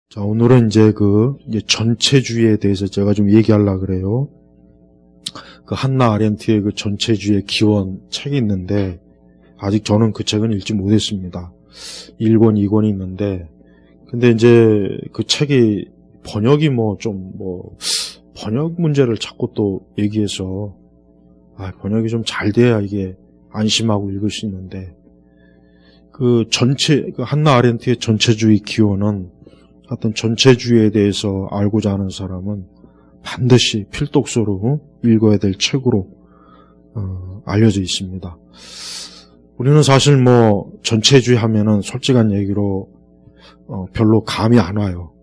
자, 오늘은 이제 전체주의에 대해서 제가 좀 얘기하려고 그래요. 한나 아렌트의 전체주의의 기원 책이 있는데, 아직 저는 그 책은 읽지 못했습니다. 1권, 2권이 있는데, 근데 이제 그 책이 번역이 번역 문제를 자꾸 또 얘기해서, 번역이 좀 잘 돼야 이게 안심하고 읽을 수 있는데, 한나 아렌트의 전체주의 기원은 하여튼 전체주의에 대해서 알고자 하는 사람은 반드시 필독서로 읽어야 될 책으로 알려져 있습니다. 우리는 사실 전체주의 하면은 솔직한 얘기로 별로 감이 안 와요.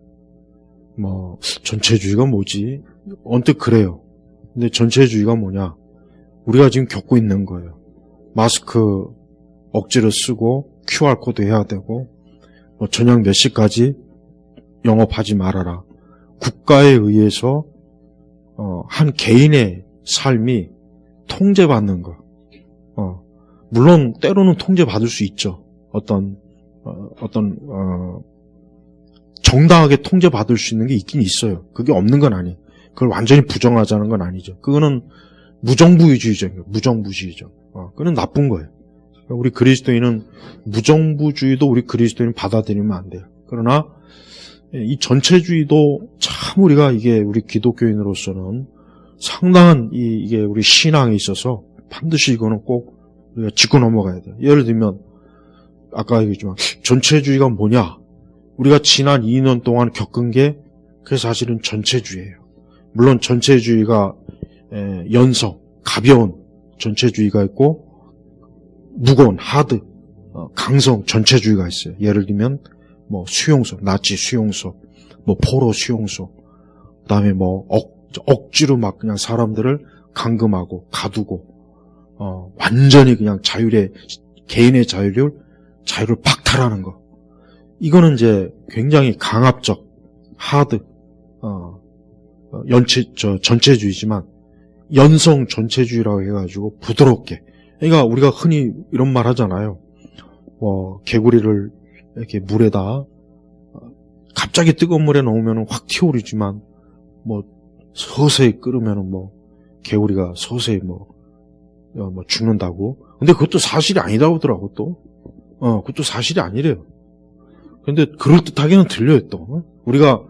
전체주의가 뭐지? 언뜻 그래요. 근데 전체주의가 뭐냐? 우리가 지금 겪고 있는 거예요. 마스크 억지로 쓰고 QR코드 해야 되고 저녁 몇 시까지 영업하지 말아라. 국가에 의해서 한 개인의 삶이 통제받는 거. 물론 때로는 통제받을 수 있죠. 정당하게 통제받을 수 있는 게 있긴 있어요. 그게 없는 건 아니에요. 그걸 완전히 부정하자는 건 아니죠. 그거는 무정부주의죠. 무정부주의죠. 그건 나쁜 거예요. 우리 그리스도인은 무정부주의도 우리 그리스도인 받아들이면 안 돼요. 그러나 이 전체주의도 참 우리 기독교인으로서는 상당한 이게 우리 신앙에 있어서 반드시 이거는 꼭 우리가 짚고 넘어가야 돼요. 예를 들면 아까 얘기했지만 전체주의가 뭐냐? 우리가 지난 2년 동안 겪은 게 그게 사실은 전체주의예요. 물론 전체주의가 연성, 가벼운 전체주의가 있고 무거운, 하드, 강성 전체주의가 있어요. 예를 들면 수용소, 나치 수용소, 포로 수용소, 그다음에 억지로 막 그냥 사람들을 감금하고 가두고 완전히 그냥 개인의 자유를 박탈하는 거. 이거는 이제 굉장히 강압적, 하드, 전체주의지만 연성 전체주의라고 해가지고 부드럽게. 그러니까 우리가 흔히 이런 말 하잖아요. 개구리를 이렇게 물에다 갑자기 뜨거운 물에 넣으면 확 튀어오르지만 서서히 끓으면 개구리가 서서히 죽는다고. 근데 그것도 사실이 아니다고 하더라고 또. 그것도 사실이 아니래요. 근데 그럴듯하게는 들려요 또. 우리가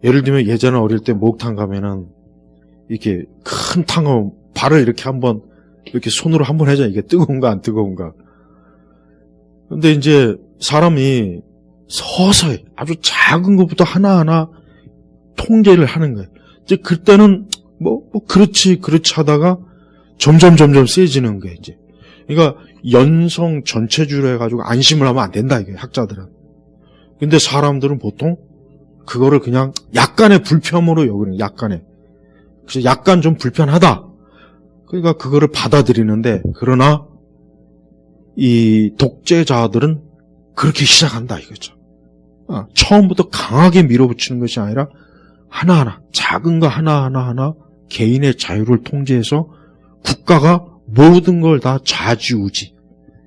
예를 들면 예전에 어릴 때 목욕탕 가면은 이렇게 큰 탕을 발을 이렇게 이렇게 손으로 한번 해자 이게 뜨거운가 안 뜨거운가. 근데 이제 사람이 서서히 아주 작은 것부터 하나하나 통제를 하는 거예요. 이제 그때는 그렇지 하다가 점점 세지는 거예요, 이제. 그러니까 연성 전체주의로 해가지고 안심을 하면 안 된다, 이게 학자들은. 근데 사람들은 보통 그거를 그냥 약간의 불편으로 여기는, 그래서 약간 좀 불편하다. 그러니까 그거를 받아들이는데, 그러나 이 독재자들은 그렇게 시작한다 이거죠. 처음부터 강하게 밀어붙이는 것이 아니라 하나하나, 작은 거 하나하나 개인의 자유를 통제해서 국가가 모든 걸 다 좌지우지.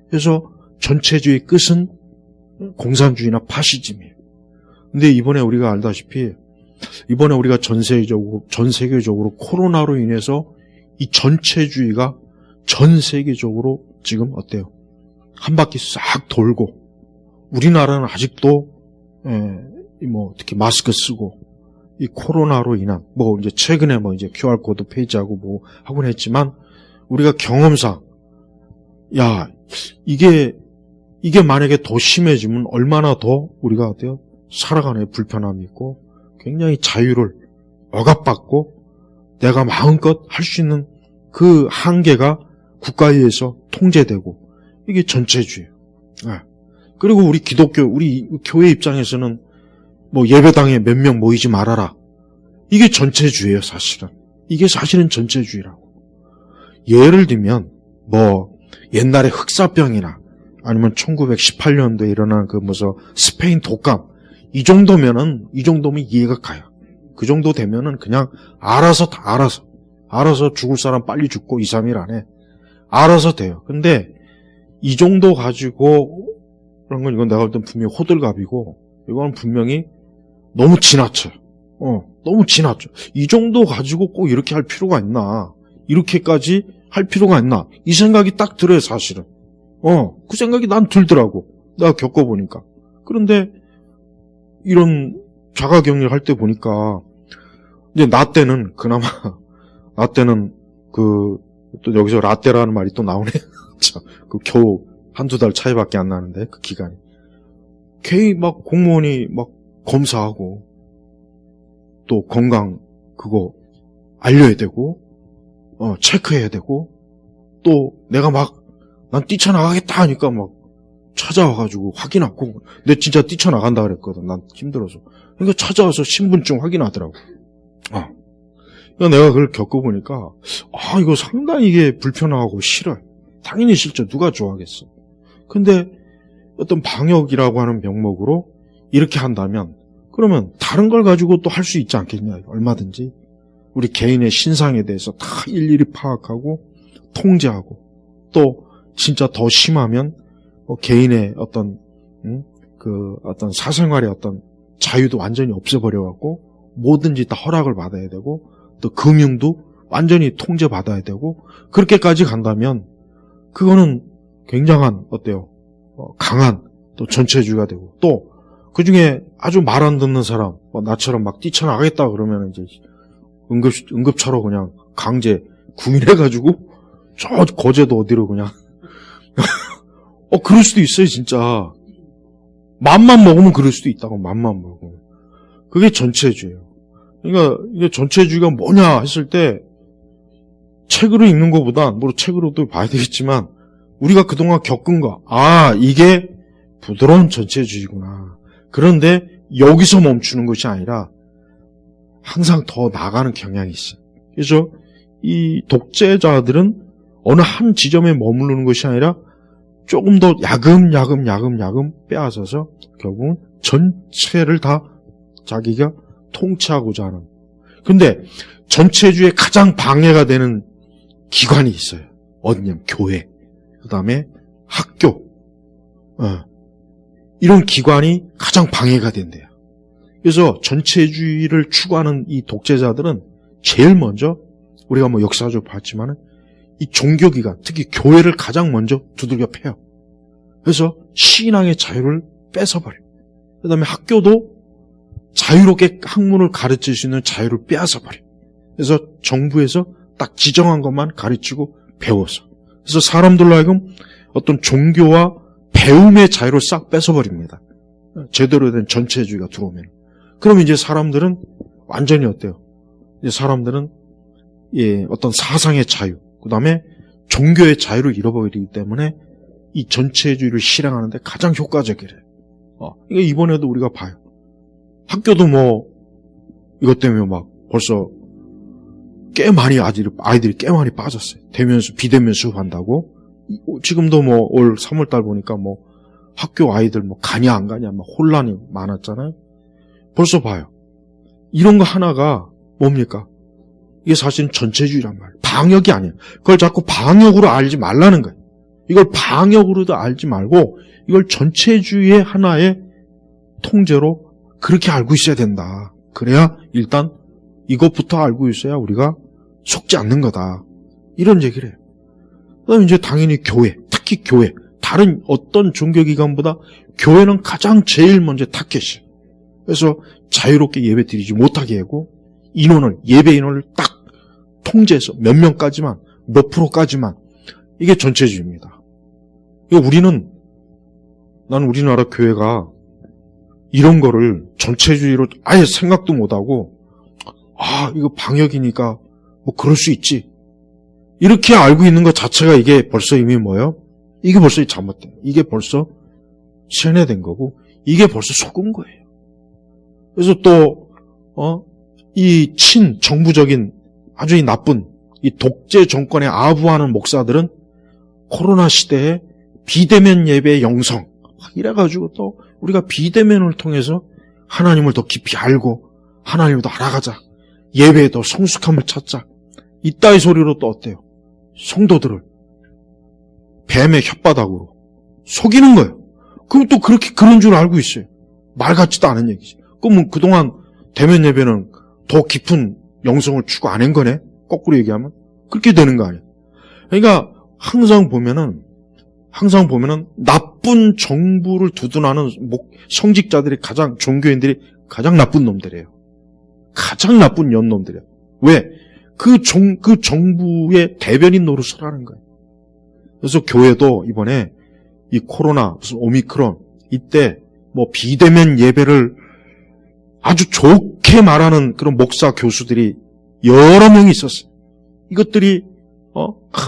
그래서 전체주의 끝은 공산주의나 파시즘이에요. 근데 이번에 우리가 알다시피 우리가 전 세계적으로 코로나로 인해서 이 전체주의가 전 세계적으로 지금 어때요? 한 바퀴 싹 돌고, 우리나라는 아직도, 특히 마스크 쓰고, 이 코로나로 인한, 이제 최근에 이제 QR코드 폐지하고 하곤 했지만, 우리가 경험상, 이게 만약에 더 심해지면 얼마나 더 우리가 어때요? 살아가는 불편함이 있고, 굉장히 자유를 억압받고, 내가 마음껏 할 수 있는 그 한계가 국가에 의해서 통제되고, 이게 전체주의예요. 그리고 우리 교회 입장에서는 예배당에 몇 명 모이지 말아라. 이게 전체주의예요, 사실은. 이게 사실은 전체주의라고. 예를 들면 옛날에 흑사병이나 아니면 1918년도에 일어난 스페인 독감 이 정도면 이해가 가요. 그 정도 되면은 그냥 알아서 죽을 사람 빨리 죽고 2, 3일 안에 알아서 돼요. 근데 이 정도 가지고 그런 건 이건 내가 볼 땐 분명히 호들갑이고 이건 분명히 너무 지나쳐요. 너무 지나쳐. 이 정도 가지고 꼭 이렇게 할 필요가 있나? 이렇게까지 할 필요가 있나? 이 생각이 딱 들어요, 사실은. 그 생각이 난 들더라고. 내가 겪어보니까. 그런데 이런 자가격리를 할 때 보니까 이제 나 때는 그나마 나 때는 또 여기서 라떼라는 말이 또 나오네. 겨우 한두 달 차이밖에 안 나는데 그 기간이. 괜히 막 공무원이 막 검사하고 또 건강 그거 알려야 되고 체크해야 되고 또 내가 막 난 뛰쳐나가겠다 하니까 막 찾아와가지고 확인하고 내 진짜 뛰쳐나간다 그랬거든. 난 힘들어서. 그러니까 찾아와서 신분증 확인하더라고. 그러니까 내가 그걸 겪어보니까 이거 상당히 이게 불편하고 싫어요. 당연히 싫죠. 누가 좋아하겠어. 근데 어떤 방역이라고 하는 명목으로 이렇게 한다면 그러면 다른 걸 가지고 또 할 수 있지 않겠냐. 얼마든지. 우리 개인의 신상에 대해서 다 일일이 파악하고 통제하고 또 진짜 더 심하면 개인의 어떤 어떤 사생활의 어떤 자유도 완전히 없애버려갖고 뭐든지 다 허락을 받아야 되고 또 금융도 완전히 통제받아야 되고 그렇게까지 간다면 그거는 굉장한 어때요? 강한 또 전체주의가 되고 또 그중에 아주 말 안 듣는 사람 나처럼 막 뛰쳐나가겠다 그러면 이제 응급차로 그냥 강제 구인해가지고 저 거제도 어디로 그냥 그럴 수도 있어요 진짜. 맘만 먹으면 그럴 수도 있다고. 맘만 먹으면. 그게 전체주의예요. 그러니까 이게 전체주의가 뭐냐 했을 때 책으로 읽는 것보다 뭐 책으로도 봐야 되겠지만 우리가 그동안 겪은 거 이게 부드러운 전체주의구나. 그런데 여기서 멈추는 것이 아니라 항상 더 나가는 경향이 있어요. 그래서 이 독재자들은 어느 한 지점에 머무르는 것이 아니라 조금 더 야금야금 빼앗아서 결국은 전체를 다 자기가 통치하고자 하는. 근데 전체주의에 가장 방해가 되는 기관이 있어요. 어디냐면 교회, 그 다음에 학교. 이런 기관이 가장 방해가 된대요. 그래서 전체주의를 추구하는 이 독재자들은 제일 먼저 우리가 뭐 역사적으로 봤지만은 이 종교기관, 특히 교회를 가장 먼저 두들겨 패요. 그래서 신앙의 자유를 뺏어버려요. 그 다음에 학교도 자유롭게 학문을 가르칠 수 있는 자유를 빼앗아버려요. 그래서 정부에서 딱 지정한 것만 가르치고 배워서. 그래서 사람들로 하여금 어떤 종교와 배움의 자유를 싹 뺏어버립니다. 제대로 된 전체주의가 들어오면. 그럼 이제 사람들은 완전히 어때요? 이제 사람들은 어떤 사상의 자유, 그 다음에 종교의 자유를 잃어버리기 때문에 이 전체주의를 실행하는데 가장 효과적이래요. 이거 이번에도 우리가 봐요. 학교도 뭐 이것 때문에 막 벌써 꽤 많이 아이들이 꽤 많이 빠졌어요. 비대면 수업한다고. 지금도 뭐 올 3월달 보니까 뭐 학교 아이들 뭐 가냐 안 가냐 막 혼란이 많았잖아요. 벌써 봐요. 이런 거 하나가 뭡니까? 이게 사실은 전체주의란 말이에요. 방역이 아니에요. 그걸 자꾸 방역으로 알지 말라는 거예요. 이걸 방역으로도 알지 말고 이걸 전체주의의 하나의 통제로 그렇게 알고 있어야 된다. 그래야 일단 이것부터 알고 있어야 우리가 속지 않는 거다. 이런 얘기를 해요. 그다음에 이제 당연히 교회, 특히 교회. 다른 어떤 종교기관보다 교회는 가장 제일 먼저 타겟이에요. 그래서 자유롭게 예배 드리지 못하게 하고 예배 인원을 딱 통제해서 몇 명까지만, 몇 프로까지만. 이게 전체주의입니다. 나는 우리나라 교회가 이런 거를 전체주의로 아예 생각도 못하고 이거 방역이니까 뭐 그럴 수 있지. 이렇게 알고 있는 것 자체가 이게 벌써 이미 뭐예요? 이게 벌써 잘못된, 이게 벌써 세뇌된 거고, 이게 벌써 속은 거예요. 그래서 또, 이 친정부적인 아주 이 나쁜, 이 독재 정권에 아부하는 목사들은 코로나 시대에 비대면 예배 영성, 이래가지고 또 우리가 비대면을 통해서 하나님을 더 깊이 알고, 하나님을 더 알아가자. 예배에 더 성숙함을 찾자. 이따위 소리로 또 어때요? 성도들을 뱀의 혓바닥으로 속이는 거예요. 그럼 또 그런 줄 알고 있어요. 말 같지도 않은 얘기지. 그럼 그동안 대면 예배는 더 깊은 영성을 추구 안 한 거네? 거꾸로 얘기하면. 그렇게 되는 거 아니에요. 그러니까 항상 보면은 나쁜 정부를 두둔하는 성직자들이 종교인들이 가장 나쁜 놈들이에요. 가장 나쁜 연놈들이에요. 왜? 그 정부의 대변인 노릇을 하는 거예요. 그래서 교회도 이번에 이 코로나, 무슨 오미크론, 이때 비대면 예배를 아주 좋게 말하는 그런 목사 교수들이 여러 명이 있었어요. 이것들이,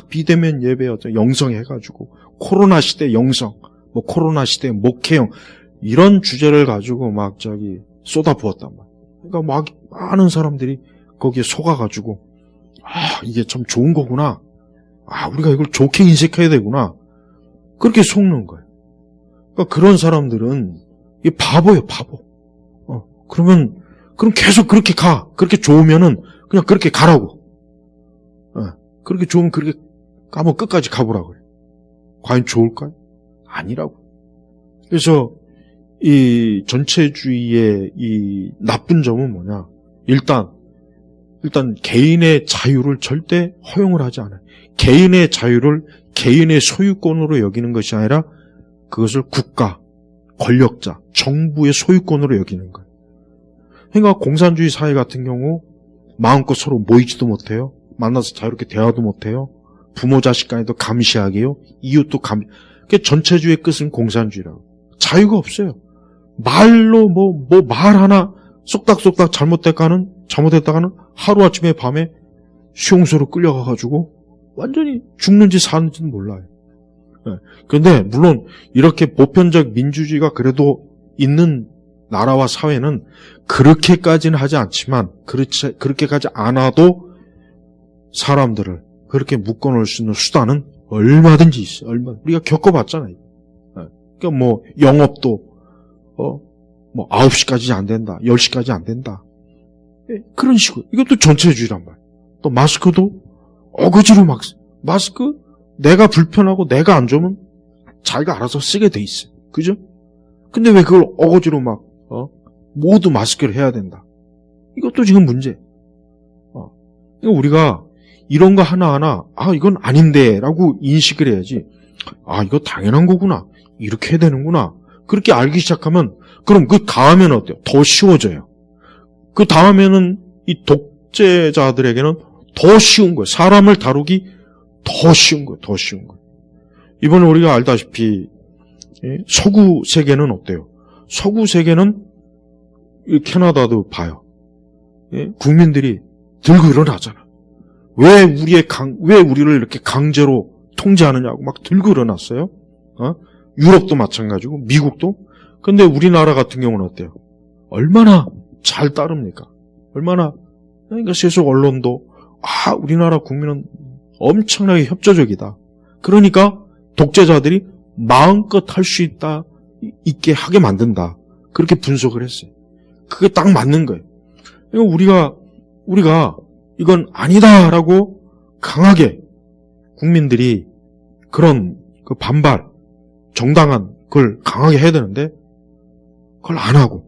비대면 예배 영성해가지고, 코로나 시대 영성, 코로나 시대 목회형, 이런 주제를 가지고 쏟아부었단 말이에요. 그러니까 막 많은 사람들이 거기에 속아가지고, 이게 참 좋은 거구나. 우리가 이걸 좋게 인식해야 되구나. 그렇게 속는 거예요. 그러니까 그런 사람들은 이게 바보예요, 바보. 그럼 계속 그렇게 가. 그렇게 좋으면은 그냥 그렇게 가라고. 그렇게 좋으면 그렇게 가면 끝까지 가보라고 그래요. 과연 좋을까요? 아니라고. 그래서 이 전체주의의 이 나쁜 점은 뭐냐? 일단 개인의 자유를 절대 허용을 하지 않아요. 개인의 자유를 개인의 소유권으로 여기는 것이 아니라 그것을 국가, 권력자, 정부의 소유권으로 여기는 거예요. 그러니까 공산주의 사회 같은 경우 마음껏 서로 모이지도 못해요. 만나서 자유롭게 대화도 못해요. 부모 자식 간에도 감시하게요. 이웃도 그게 전체주의의 끝은 공산주의라고. 자유가 없어요. 말로 말 하나 쏙닥쏙닥 잘못했다가는 하루아침에 밤에 수용소로 끌려가가지고 완전히 죽는지 사는지는 몰라요. 그런데 물론 이렇게 보편적 민주주의가 그래도 있는 나라와 사회는 그렇게까지는 하지 않지만 그렇게까지 않아도 사람들을 그렇게 묶어놓을 수 있는 수단은 얼마든지 있어요. 우리가 겪어봤잖아요. 그러니까 영업도 9시까지 안 된다. 10시까지 안 된다. 그런 식으로. 이것도 전체주의란 말이에요. 또 마스크도 어거지로 마스크 내가 불편하고 내가 안 좋으면 자기가 알아서 쓰게 돼 있어요. 그죠? 근데 왜 그걸 어거지로 모두 마스크를 해야 된다. 이것도 지금 문제. 그러니까 우리가 이런 거 하나하나 이건 아닌데 라고 인식을 해야지. 이거 당연한 거구나. 이렇게 해야 되는구나. 그렇게 알기 시작하면 그럼 그 다음에는 어때요? 더 쉬워져요. 그 다음에는 이 독재자들에게는 더 쉬운 거예요. 사람을 다루기 더 쉬운 거예요. 더 쉬운 거예요. 이번에 우리가 알다시피 서구 세계는 어때요? 서구 세계는 캐나다도 봐요. 국민들이 들고 일어나잖아. 왜 우리를 이렇게 강제로 통제하느냐고 막 들고 일어났어요. 유럽도 마찬가지고 미국도. 근데 우리나라 같은 경우는 어때요? 얼마나 잘 따릅니까? 그러니까 세속 언론도 우리나라 국민은 엄청나게 협조적이다. 그러니까 독재자들이 마음껏 할 수 있게 하게 만든다. 그렇게 분석을 했어요. 그게 딱 맞는 거예요. 우리가 이건 아니다라고 강하게 국민들이 그런 그 반발, 정당한 그걸 강하게 해야 되는데 그걸 안 하고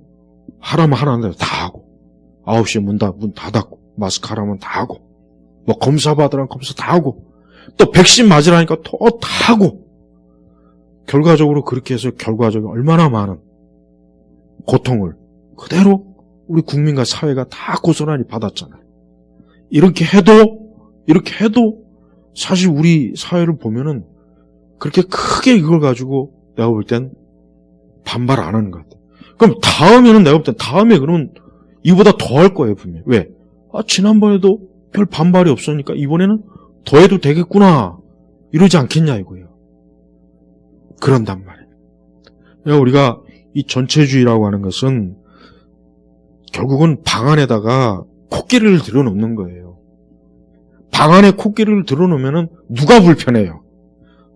하라면 하라는 대로 다 하고 9시에 문 다 닫고 마스크 하라면 다 하고 검사 받으라면 검사 다 하고 또 백신 맞으라니까 또 다 하고 결과적으로 그렇게 해서 얼마나 많은 고통을 그대로 우리 국민과 사회가 다 고스란히 받았잖아요. 이렇게 해도 사실 우리 사회를 보면은 그렇게 크게 이걸 가지고 내가 볼 땐 반발 안 하는 것 같아요. 그럼 다음에는 내가 볼 땐 다음에 그러면 이보다 더 할 거예요, 분명히. 왜? 지난번에도 별 반발이 없으니까 이번에는 더 해도 되겠구나. 이러지 않겠냐 이거예요. 그런단 말이에요. 그러니까 우리가 이 전체주의라고 하는 것은 결국은 방 안에다가 코끼리를 들여놓는 거예요. 방 안에 코끼리를 들여놓으면 누가 불편해요?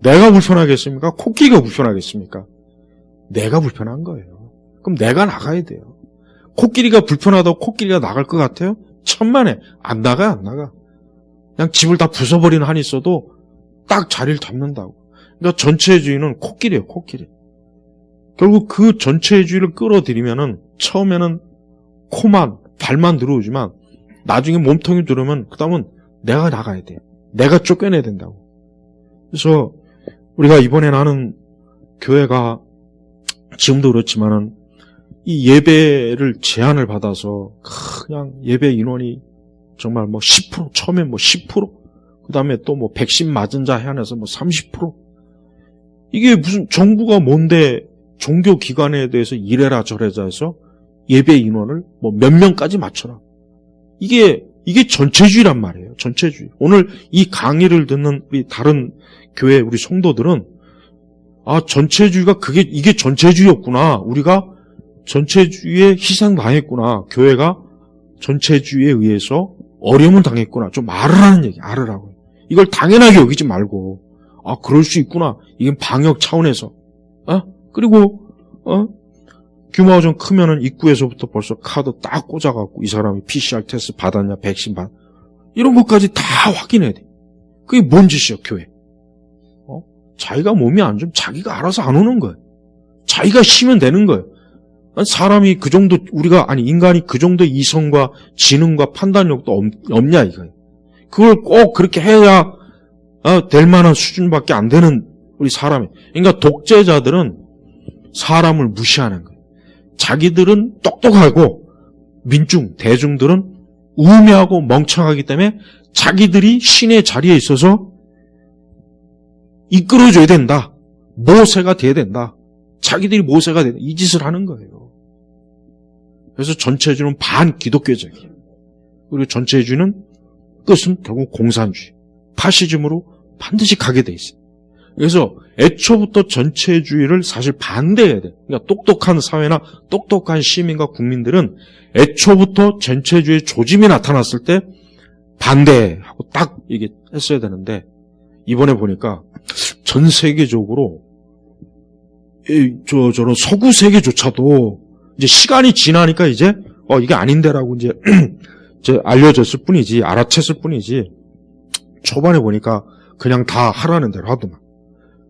내가 불편하겠습니까? 코끼리가 불편하겠습니까? 내가 불편한 거예요. 그럼 내가 나가야 돼요. 코끼리가 불편하다고 코끼리가 나갈 것 같아요? 천만에 안 나가. 그냥 집을 다 부숴버리는 한이 있어도 딱 자리를 잡는다고. 그러니까 전체주의는 코끼리예요, 코끼리. 결국 그 전체주의를 끌어들이면은 처음에는 코만, 발만 들어오지만 나중에 몸통이 들어오면 그 다음은 내가 나가야 돼. 내가 쫓겨내야 된다고. 그래서 우리가 이번에 나는 교회가 지금도 그렇지만은 이 예배를 제한을 받아서 그냥 예배 인원이 정말 뭐 10%, 처음에 뭐 10%, 그 다음에 또 뭐 백신 맞은 자 해안에서 뭐 30%. 이게 무슨 정부가 뭔데 종교기관에 대해서 이래라 저래라 해서 예배 인원을 뭐 몇 명까지 맞춰라. 이게 전체주의란 말이에요. 전체주의. 오늘 이 강의를 듣는 우리 다른 교회 우리 성도들은 전체주의가 이게 전체주의였구나. 우리가 전체주의에 희생당했구나. 교회가 전체주의에 의해서 어려움을 당했구나. 좀 알으라는 얘기, 알으라고. 이걸 당연하게 여기지 말고, 그럴 수 있구나. 이게 방역 차원에서. 그리고, 규모가 좀 크면은 입구에서부터 벌써 카드 딱 꽂아갖고 이 사람이 PCR 테스트 받았냐, 백신 이런 것까지 다 확인해야 돼. 그게 뭔 짓이야, 교회. 자기가 몸이 안 좋으면 자기가 알아서 안 오는 거예요. 자기가 쉬면 되는 거예요. 사람이 그 정도, 인간이 그 정도의 이성과 지능과 판단력도 없냐, 이거예요. 그걸 꼭 그렇게 해야, 될 만한 수준밖에 안 되는 우리 사람이. 그러니까 독재자들은 사람을 무시하는 거예요. 자기들은 똑똑하고, 대중들은 우매하고 멍청하기 때문에 자기들이 신의 자리에 있어서 이끌어줘야 된다. 모세가 돼야 된다. 자기들이 모세가 된다. 이 짓을 하는 거예요. 그래서 전체주의는 반기독교적이에요. 그리고 전체주의는 끝은 결국 공산주의, 파시즘으로 반드시 가게 돼 있어요. 그래서 애초부터 전체주의를 사실 반대해야 돼요. 그러니까 똑똑한 사회나 똑똑한 시민과 국민들은 애초부터 전체주의 조짐이 나타났을 때 반대하고 딱 이게 했어야 되는데 이번에 보니까 전 세계적으로 저런 서구 세계조차도 이제 시간이 지나니까 이제 이게 아닌데라고 이제 알려졌을 뿐이지, 알아챘을 뿐이지, 초반에 보니까 그냥 다 하라는 대로 하더만.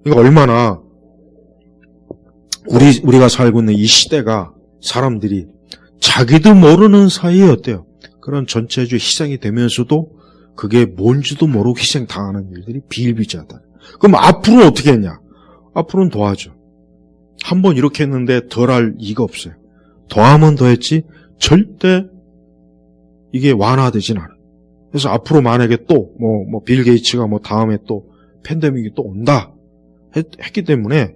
그러니까 얼마나 우리가 살고 있는 이 시대가 사람들이 자기도 모르는 사이에 어때요? 그런 전체주의 희생이 되면서도 그게 뭔지도 모르고 희생당하는 일들이 비일비재하다. 그럼 앞으로는 어떻게 했냐? 앞으로는 더하죠. 한번 이렇게 했는데 덜할 이가 없어요. 더하면 더했지 절대 이게 완화되진 않아요. 그래서 앞으로 만약에 또 빌 게이츠가 다음에 또 팬데믹이 또 온다 했기 때문에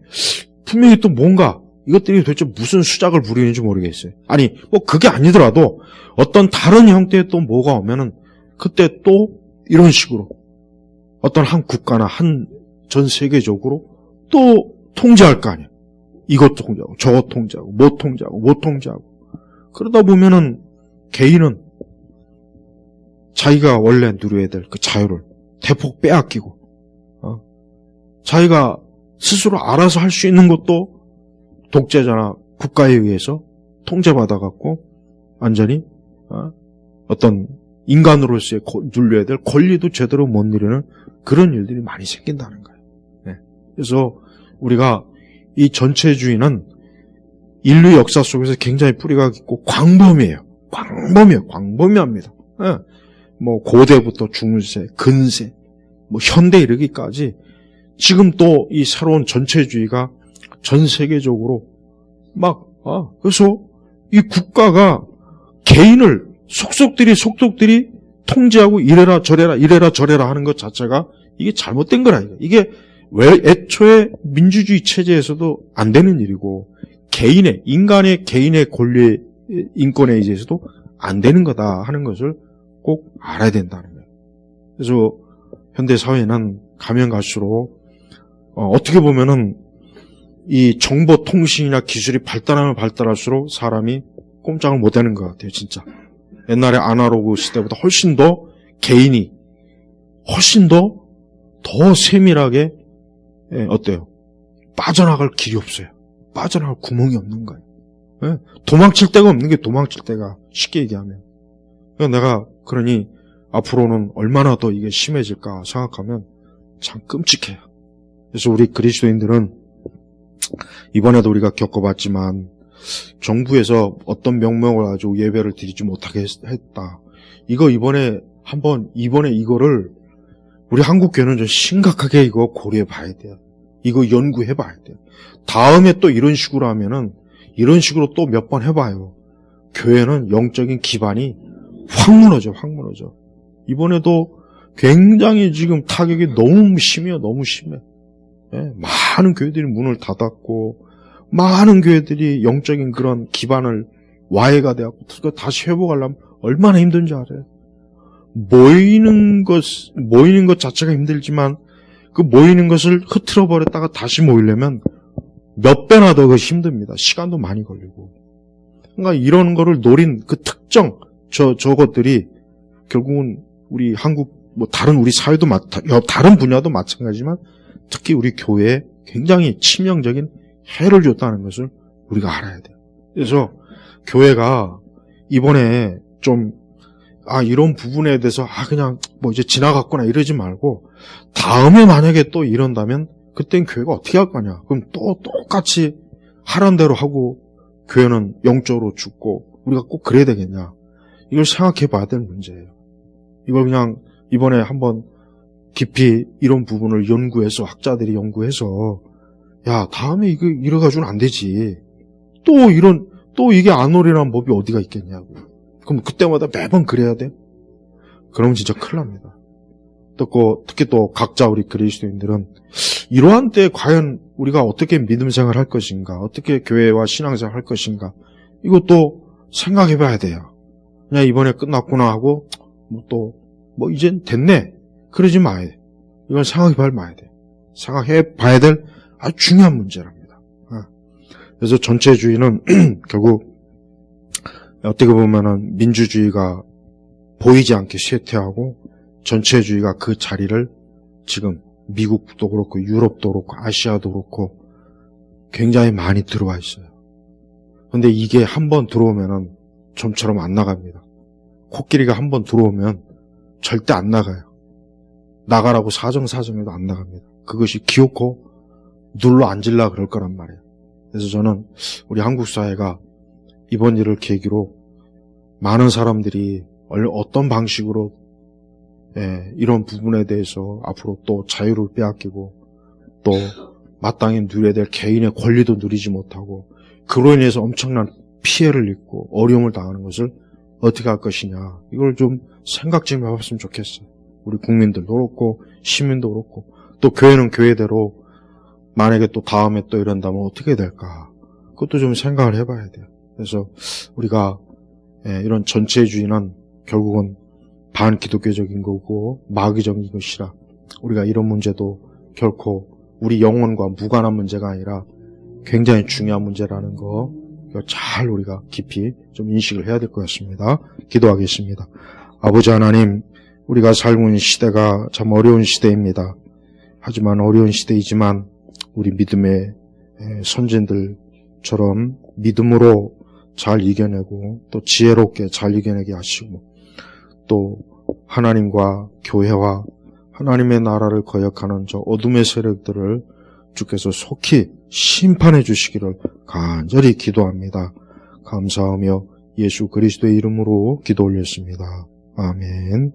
분명히 또 뭔가 이것들이 도대체 무슨 수작을 부리는지 모르겠어요. 아니 그게 아니더라도 어떤 다른 형태의 또 뭐가 오면은 그때 또 이런 식으로 어떤 한 국가나 전 세계적으로 또 통제할 거 아니에요. 이것 통제하고 저것 통제하고 뭐 통제하고 그러다 보면은 개인은 자기가 원래 누려야 될 그 자유를 대폭 빼앗기고 자기가 스스로 알아서 할 수 있는 것도 독재자나 국가에 의해서 통제받아갖고 완전히 어떤 인간으로서의 누려야 될 권리도 제대로 못 누리는 그런 일들이 많이 생긴다는 거예요. 네. 그래서 우리가 이 전체주의는 인류 역사 속에서 굉장히 뿌리가 깊고 광범위해요. 광범위합니다. 네. 고대부터 중세, 근세, 현대 이르기까지 지금 또 이 새로운 전체주의가 전 세계적으로 그래서 이 국가가 개인을 속속들이 통제하고 이래라 저래라 하는 것 자체가 이게 잘못된 거라. 이게 왜 애초에 민주주의 체제에서도 안 되는 일이고 인간의 개인의 권리, 인권에 의해서도 안 되는 거다 하는 것을 꼭 알아야 된다는 거예요. 그래서 현대 사회는 가면 갈수록 어떻게 보면은 이 정보통신이나 기술이 발달하면 발달할수록 사람이 꼼짝을 못하는 것 같아요, 진짜. 옛날에 아날로그 시대보다 훨씬 더 개인이 훨씬 더 세밀하게 어때요? 빠져나갈 길이 없어요. 빠져나갈 구멍이 없는 거예요. 도망칠 데가 없는 게 도망칠 데가 쉽게 얘기하면. 내가 그러니 앞으로는 얼마나 더 이게 심해질까 생각하면 참 끔찍해요. 그래서 우리 그리스도인들은 이번에도 우리가 겪어봤지만 정부에서 어떤 명목을 가지고 예배를 드리지 못하게 했다. 이번에 이거를 우리 한국교회는 좀 심각하게 이거 고려해 봐야 돼요. 이거 연구해 봐야 돼요. 다음에 또 이런 식으로 하면은 이런 식으로 또 몇 번 해봐요. 교회는 영적인 기반이 확 무너져. 이번에도 굉장히 지금 타격이 너무 심해요. 너무 심해. 예, 많은 교회들이 문을 닫았고 많은 교회들이 영적인 그런 기반을 와해가 되었고 다시 회복하려면 얼마나 힘든지 알아요. 모이는 것 자체가 힘들지만 그 모이는 것을 흐트러 버렸다가 다시 모이려면 몇 배나 더 힘듭니다. 시간도 많이 걸리고. 그러니까 이런 거를 노린 그 특정 저것들이 결국은 우리 한국 다른 우리 사회도 다른 분야도 마찬가지지만 특히 우리 교회에 굉장히 치명적인 해를 줬다는 것을 우리가 알아야 돼요. 그래서 교회가 이번에 좀 이런 부분에 대해서 그냥 이제 지나갔구나 이러지 말고 다음에 만약에 또 이런다면 그땐 교회가 어떻게 할 거냐? 그럼 또 똑같이 하란 대로 하고 교회는 영적으로 죽고 우리가 꼭 그래야 되겠냐? 이걸 생각해 봐야 될 문제예요. 이걸 그냥 이번에 한번 깊이 이런 부분을 학자들이 연구해서 다음에 이거 이래가지고는 안 되지. 또 이게 안 오리라는 법이 어디가 있겠냐고. 그럼 그때마다 매번 그래야 돼? 그러면 진짜 큰일 납니다. 특히 또 각자 우리 그리스도인들은 이러한 때에 과연 우리가 어떻게 믿음 생활 할 것인가, 어떻게 교회와 신앙생활 할 것인가, 이것도 생각해 봐야 돼요. 그냥 이번에 끝났구나 하고, 이젠 됐네. 그러지 마야 돼. 이건 생각해 봐야 돼. 생각해 봐야 될 아주 중요한 문제랍니다. 그래서 전체주의는 결국 어떻게 보면은 민주주의가 보이지 않게 쇠퇴하고 전체주의가 그 자리를 지금 미국도 그렇고 유럽도 그렇고 아시아도 그렇고 굉장히 많이 들어와 있어요. 근데 이게 한번 들어오면은 좀처럼 안 나갑니다. 코끼리가 한번 들어오면 절대 안 나가요. 나가라고 사정해도 안 나갑니다. 그것이 기어코 눌러 앉으려 그럴 거란 말이에요. 그래서 저는 우리 한국 사회가 이번 일을 계기로 많은 사람들이 어떤 방식으로 이런 부분에 대해서 앞으로 또 자유를 빼앗기고 또 마땅히 누려야 될 개인의 권리도 누리지 못하고 그로 인해서 엄청난 피해를 입고 어려움을 당하는 것을 어떻게 할 것이냐, 이걸 좀 생각 좀 해봤으면 좋겠어요. 우리 국민들도 그렇고 시민도 그렇고 또 교회는 교회대로 만약에 또 다음에 또 이런다면 어떻게 될까, 그것도 좀 생각을 해봐야 돼요. 그래서 우리가 이런 전체주의는 결국은 반기독교적인 거고 마귀적인 것이라 우리가 이런 문제도 결코 우리 영혼과 무관한 문제가 아니라 굉장히 중요한 문제라는 거 잘 우리가 깊이 좀 인식을 해야 될 것 같습니다. 기도하겠습니다. 아버지 하나님, 우리가 살고 있는 시대가 참 어려운 시대입니다. 하지만 어려운 시대이지만 우리 믿음의 선진들처럼 믿음으로 잘 이겨내고 또 지혜롭게 잘 이겨내게 하시고 또 하나님과 교회와 하나님의 나라를 거역하는 저 어둠의 세력들을 주께서 속히 심판해 주시기를 간절히 기도합니다. 감사하며 예수 그리스도의 이름으로 기도 올렸습니다. 아멘.